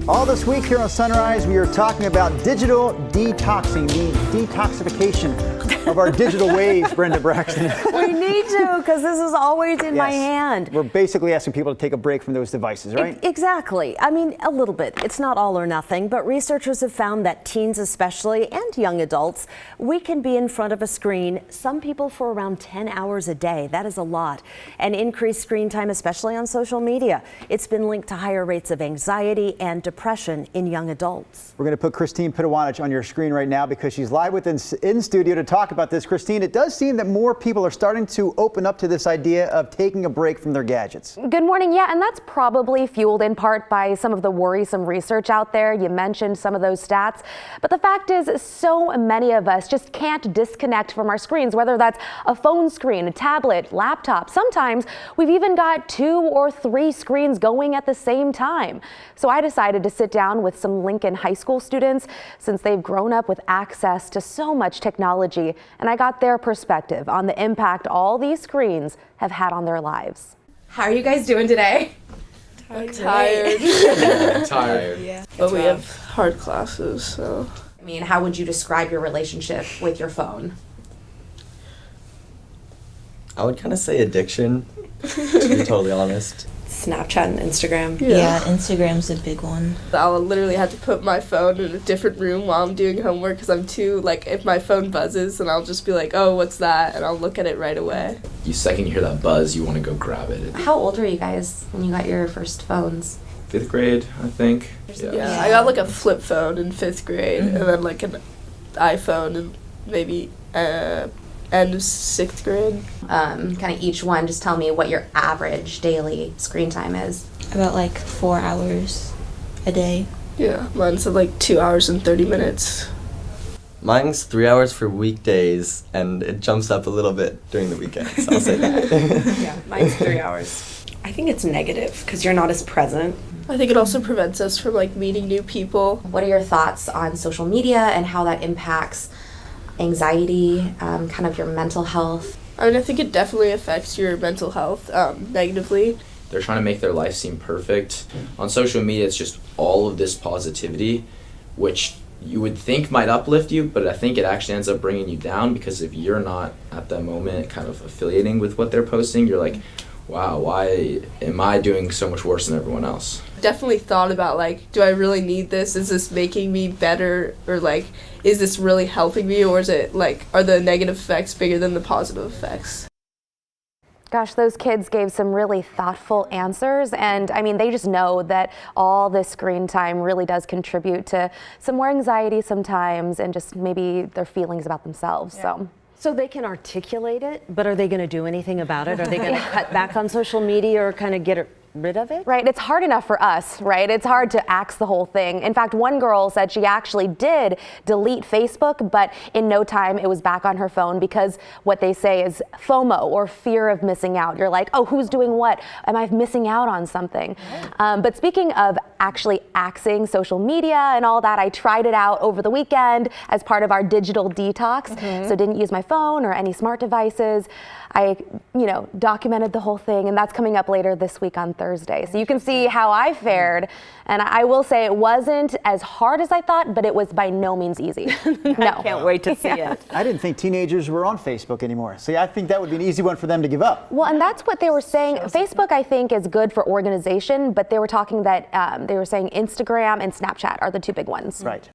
All this week here on Sunrise, we are talking about digital detoxing, the detoxification of our digital ways, Brenda Braxton. We need to, because this is always in my hand. We're basically asking people to take a break from those devices, right? Exactly. I mean, a little bit. It's not all or nothing, but researchers have found that teens especially, and young adults, we can be in front of a screen, some people for around 10 hours a day. That is a lot. And increased screen time, especially on social media. It's been linked to higher rates of anxiety and depression in young adults. We're going to put Christine Pitawanich on your screen right now because she's live in studio to talk about this. Christine, it does seem that more people are starting to open up to this idea of taking a break from their gadgets. Good morning. Yeah, and that's probably fueled in part by some of the worrisome research out there. You mentioned some of those stats, but the fact is so many of us just can't disconnect from our screens, whether that's a phone screen, a tablet, laptop. Sometimes we've even got 2 or 3 screens going at the same time. So I decided to sit down with some Lincoln High School students since they've grown up with access to so much technology, and I got their perspective on the impact all these screens have had on their lives. How are you guys doing today? Tired. Tired. Yeah. But we have hard classes, so. I mean, how would you describe your relationship with your phone? I would kind of say addiction, to be totally honest. Snapchat and Instagram. Yeah, Instagram's a big one. I'll literally have to put my phone in a different room while I'm doing homework because I'm too, if my phone buzzes, and I'll just be like, oh, what's that? And I'll look at it right away. Second you hear that buzz, you want to go grab it. How old were you guys when you got your first phones? 5th grade, I think. Yeah, I got a flip phone in 5th grade, and then an iPhone in maybe end of 6th grade. Kind of each one, just tell me what your average daily screen time is. About 4 hours a day. Yeah, mine's 2 hours and 30 minutes. Mine's 3 hours for weekdays, and it jumps up a little bit during the weekends. I'll say that. Yeah, mine's 3 hours. I think it's negative because you're not as present. I think it also prevents us from meeting new people. What are your thoughts on social media and how that impacts anxiety, kind of your mental health? I mean, I think it definitely affects your mental health negatively. They're trying to make their life seem perfect. On social media, it's just all of this positivity, which you would think might uplift you, but I think it actually ends up bringing you down because if you're not at that moment kind of affiliating with what they're posting, you're like, wow, why am I doing so much worse than everyone else? Definitely thought about do I really need this? Is this making me better? Or is this really helping me? Or is it are the negative effects bigger than the positive effects? Gosh, those kids gave some really thoughtful answers, and I mean, they just know that all this screen time really does contribute to some more anxiety sometimes and just maybe their feelings about themselves. Yeah. So they can articulate it, but are they going to do anything about it? Are they going to cut back on social media or kind of get rid of it? Right, it's hard enough for us, right? It's hard to axe the whole thing. In fact, one girl said she actually did delete Facebook, but in no time it was back on her phone because what they say is FOMO, or fear of missing out. You're like, oh, who's doing what? Am I missing out on something? But speaking of actually axing social media and all that, I tried it out over the weekend as part of our digital detox. So didn't use my phone or any smart devices. I, documented the whole thing, and that's coming up later this week on Thursday. So you can see how I fared. And I will say it wasn't as hard as I thought, but it was by no means easy. No. I can't wait to see it. I didn't think teenagers were on Facebook anymore. See, I think that would be an easy one for them to give up. Well, and that's what they were saying. Facebook, I think, is good for organization, but they were talking that they were saying Instagram and Snapchat are the 2 big ones. Right.